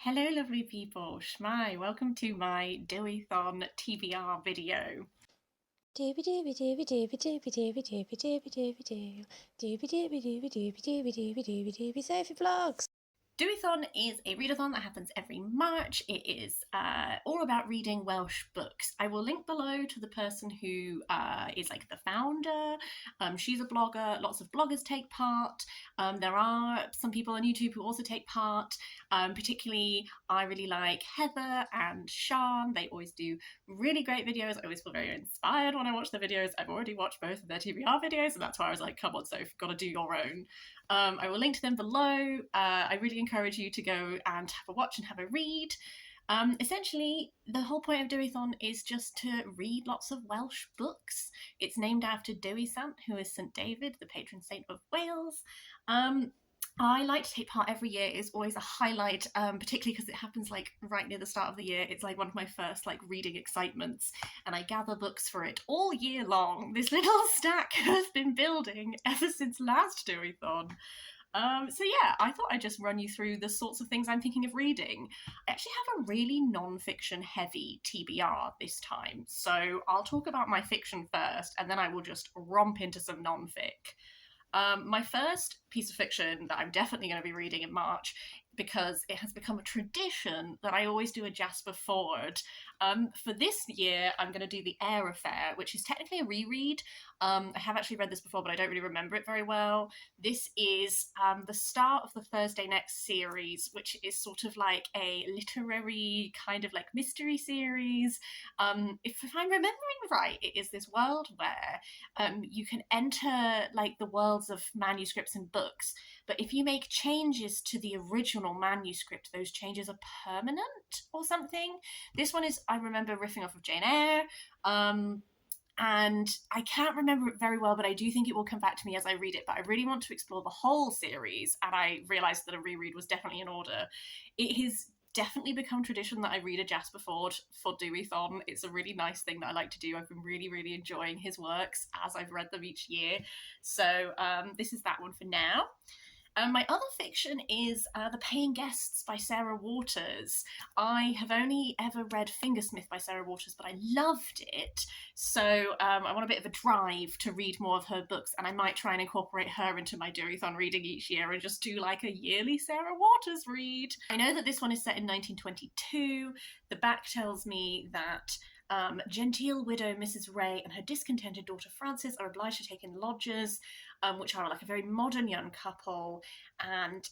Hello, lovely people. Shmai, welcome to my Dewithon TBR video. Dooby dooby dooby dooby dooby dooby dooby dooby dooby doo. Dooby dooby dooby dooby dooby dooby dooby dooby Sophie Vlogs. Dewithon is a readathon that happens every March. It is all about reading Welsh books. I will link below to the person who is like the founder. She's a blogger. Lots of bloggers take part. There are some people on YouTube who also take part. Particularly, I really like Heather and Sian. They always do really great videos. I always feel very inspired when I watch their videos. I've already watched both of their TBR videos, and that's why I was like, come on, Soph, got to do your own. I will link to them below. I really encourage you to go and have a watch and have a read. Essentially, the whole point of Dewithon is just to read lots of Welsh books. It's named after Dewysant, who is St David, the patron saint of Wales. I like to take part every year. It's always a highlight, particularly because it happens like right near the start of the year. It's like one of my first like reading excitements, and I gather books for it all year long. This little stack has been building ever since last Dewithon. So yeah, I thought I'd just run you through the sorts of things I'm thinking of reading. I actually have a really non-fiction heavy TBR this time, so I'll talk about my fiction first, and then I will just romp into some non-fic. My first piece of fiction that I'm definitely going to be reading in March, because it has become a tradition that I always do a Jasper Fforde. For this year, I'm going to do the Eyre affair, which is technically a reread. I have actually read this before, but I don't really remember it very well. This is the start of the Thursday Next series, which is sort of like a literary kind of like mystery series. If I'm remembering right, it is this world where you can enter like the worlds of manuscripts and books, but if you make changes to the original manuscript, those changes are permanent or something. This one is, I remember, riffing off of Jane Eyre. And I can't remember it very well, but I do think it will come back to me as I read it. But I really want to explore the whole series, and I realised that a reread was definitely in order. It has definitely become tradition that I read a Jasper Fforde for Dewithon. It's a really nice thing that I like to do. I've been really, really enjoying his works as I've read them each year. So this is that one for now. My other fiction is The Paying Guests by Sarah Waters. I have only ever read Fingersmith by Sarah Waters, but I loved it. So I want a bit of a drive to read more of her books, and I might try and incorporate her into my Dewithon reading each year and just do like a yearly Sarah Waters read. I know that this one is set in 1922. The back tells me that genteel widow Mrs. Ray and her discontented daughter Frances are obliged to take in lodgers, which are like a very modern young couple. And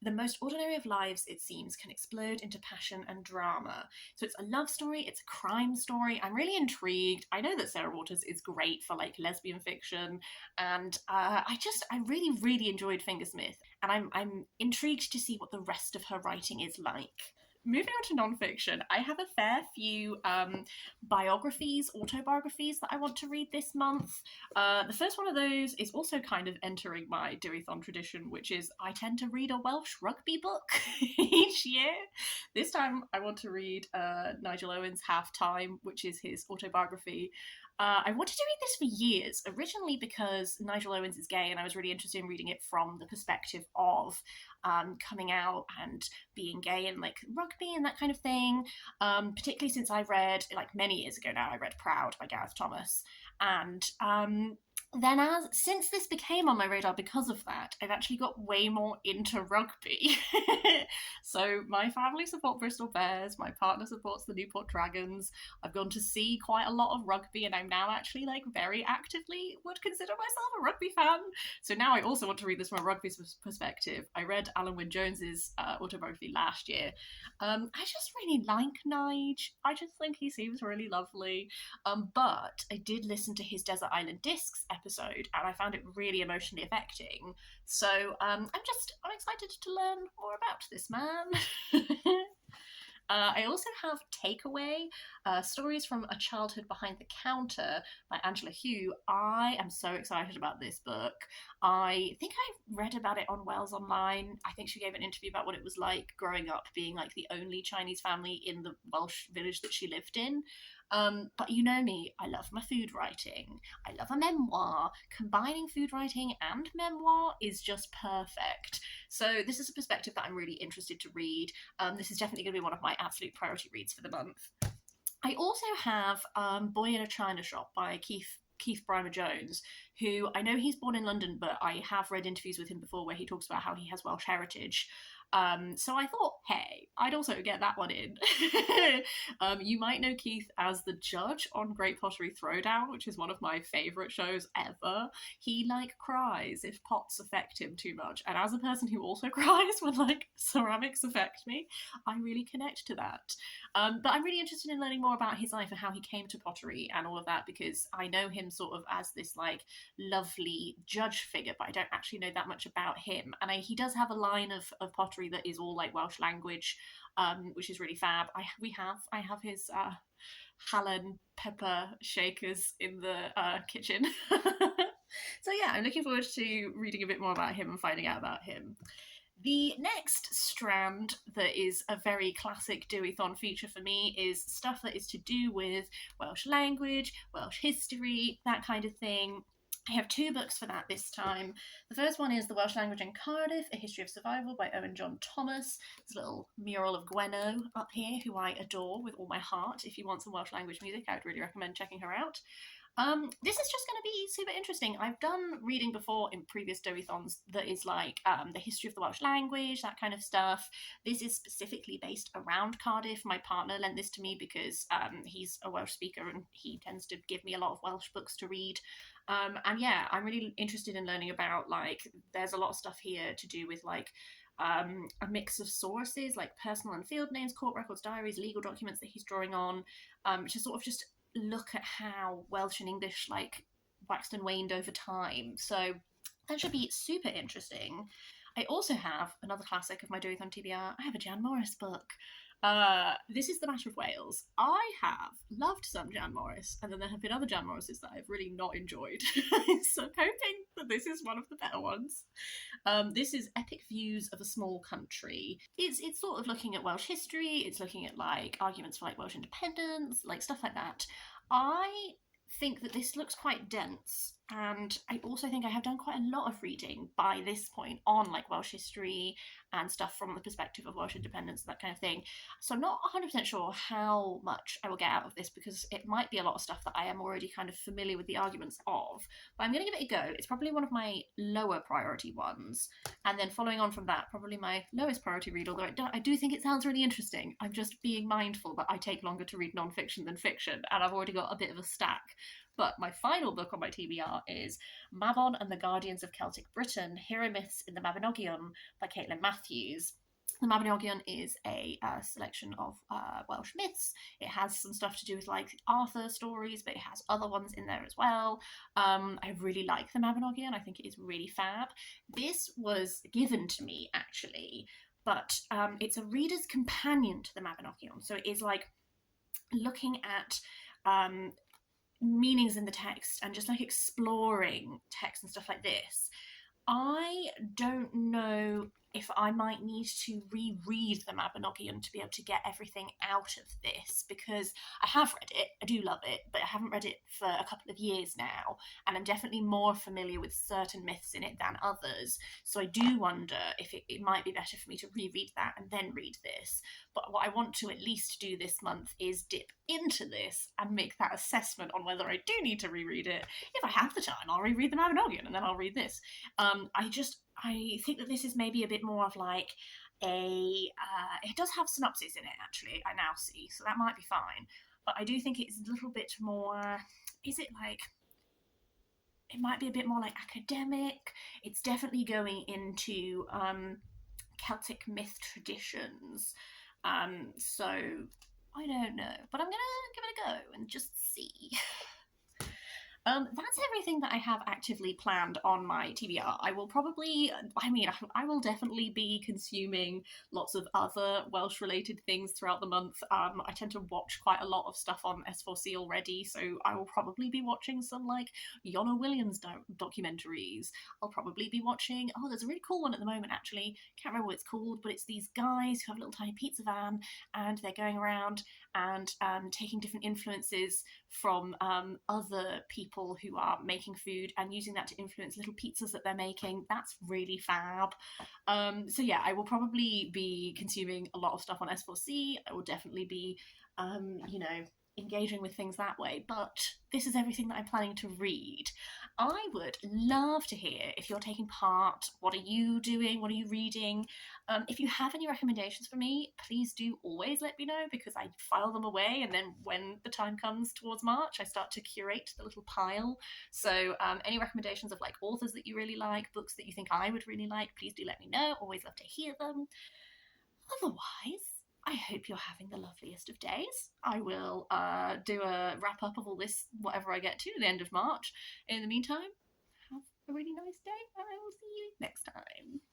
the most ordinary of lives, it seems, can explode into passion and drama. So it's a love story, it's a crime story. I'm really intrigued. I know that Sarah Waters is great for like lesbian fiction, and I really, really enjoyed Fingersmith, and I'm intrigued to see what the rest of her writing is like. Moving on to nonfiction, I have a fair few biographies, autobiographies that I want to read this month. The first one of those is also kind of entering my Dewithon tradition, which is I tend to read a Welsh rugby book each year. This time I want to read Nigel Owens' Half Time, which is his autobiography. I wanted to read this for years, originally because Nigel Owens is gay, and I was really interested in reading it from the perspective of coming out and being gay and like rugby and that kind of thing. Particularly since I read, like many years ago now, I read Proud by Gareth Thomas, and then since this became on my radar because of that, I've actually got way more into rugby. So my family support Bristol Bears, my partner supports the Newport Dragons. I've gone to see quite a lot of rugby, and I'm now actually like very actively would consider myself a rugby fan. So now I also want to read this from a rugby perspective. I read Alan Wynne Jones's autobiography last year. I just really like Nige. I just think he seems really lovely. But I did listen to his Desert Island Discs episode, and I found it really emotionally affecting. So I'm excited to learn more about this man. I also have Takeaway, Stories from a Childhood Behind the Counter by Angela Hugh. I am so excited about this book. I think I read about it on Wells Online. I think she gave an interview about what it was like growing up being like the only Chinese family in the Welsh village that she lived in. But you know me, I love my food writing. I love a memoir. Combining food writing and memoir is just perfect. So this is a perspective that I'm really interested to read. This is definitely going to be one of my absolute priority reads for the month. I also have Boy in a China Shop by Keith Brymer Jones, who I know he's born in London, but I have read interviews with him before where he talks about how he has Welsh heritage. So I thought, hey, I'd also get that one in. You might know Keith as the judge on Great Pottery Throwdown, which is one of my favourite shows ever. He cries if pots affect him too much, and as a person who also cries when ceramics affect me, I really connect to that. But I'm really interested in learning more about his life and how he came to pottery and all of that, because I know him sort of as this lovely judge figure, but I don't actually know that much about him. And he does have a line of pottery that is all Welsh language, which is really fab. I have his Hallen pepper shakers in the kitchen. So yeah, I'm looking forward to reading a bit more about him and finding out about him. The next strand that is a very classic Dewithon feature for me is stuff that is to do with Welsh language, Welsh history, that kind of thing. I have 2 books for that this time. The first one is The Welsh Language in Cardiff, A History of Survival by Owen John Thomas. There's a little mural of Gwenno up here, who I adore with all my heart. If you want some Welsh language music, I would really recommend checking her out. This is just going to be super interesting. I've done reading before in previous Dewithons that is the history of the Welsh language, that kind of stuff. This is specifically based around Cardiff. My partner lent this to me because he's a Welsh speaker and he tends to give me a lot of Welsh books to read. And yeah, I'm really interested in learning about there's a lot of stuff here to do with a mix of sources like personal and field names, court records, diaries, legal documents that he's drawing on, to sort of just look at how Welsh and English waxed and waned over time. So that should be super interesting. I also have another classic of my Dewithon TBR. I have a Jan Morris book. This is The Matter of Wales. I have loved some Jan Morris, and then there have been other Jan Morrises that I've really not enjoyed. So I'm hoping that this is one of the better ones. This is Epic Views of a Small Country. It's sort of looking at Welsh history. It's looking at arguments for Welsh independence, stuff like that. I think that this looks quite dense, and I also think I have done quite a lot of reading by this point on Welsh history and stuff from the perspective of Welsh independence, that kind of thing. So I'm not 100% sure how much I will get out of this, because it might be a lot of stuff that I am already kind of familiar with the arguments of, but I'm going to give it a go. It's probably one of my lower priority ones, and then following on from that, probably my lowest priority read, although I do think it sounds really interesting. I'm just being mindful that I take longer to read non-fiction than fiction, and I've already got a bit of a stack. But my final book on my TBR is Mabon and the Guardians of Celtic Britain, Hero Myths in the Mabinogion by Caitlin Matthews. The Mabinogion is a selection of Welsh myths. It has some stuff to do with Arthur stories, but it has other ones in there as well. I really like the Mabinogion. I think it is really fab. This was given to me, actually, but it's a reader's companion to the Mabinogion. So it is looking at meanings in the text and just exploring text and stuff like this. I don't know if I might need to reread the Mabinogion to be able to get everything out of this, because I have read it, I do love it, but I haven't read it for a couple of years now, and I'm definitely more familiar with certain myths in it than others, so I do wonder if it might be better for me to reread that and then read this. But what I want to at least do this month is dip into this and make that assessment on whether I do need to reread it. If I have the time, I'll reread the Mabinogion and then I'll read this. I think that this is maybe a bit more of it does have synopsis in it, actually, I now see, so that might be fine. But I do think it's a little bit more, it might be a bit more academic. It's definitely going into Celtic myth traditions. So I don't know, but I'm gonna give it a go and just see. That's everything that I have actively planned on my TBR. I will probably, I mean, I will definitely be consuming lots of other Welsh related things throughout the month. I tend to watch quite a lot of stuff on S4C already, so I will probably be watching some like Yona Williams documentaries. I'll probably be watching, oh, there's a really cool one at the moment actually. Can't remember what it's called, but it's these guys who have a little tiny pizza van and they're going around and taking different influences from other people who are making food and using that to influence little pizzas that they're making. That's really fab. So yeah, I will probably be consuming a lot of stuff on S4C. I will definitely be, engaging with things that way. But this is everything that I'm planning to read. I would love to hear if you're taking part. What are you doing? What are you reading? If you have any recommendations for me, please do always let me know because I file them away. And then when the time comes towards March, I start to curate the little pile. So, any recommendations of like authors that you really like, books that you think I would really like, please do let me know. Always love to hear them. Otherwise, I hope you're having the loveliest of days. I will do a wrap up of all this, whatever I get to, the end of March. In the meantime, have a really nice day, and I will see you next time.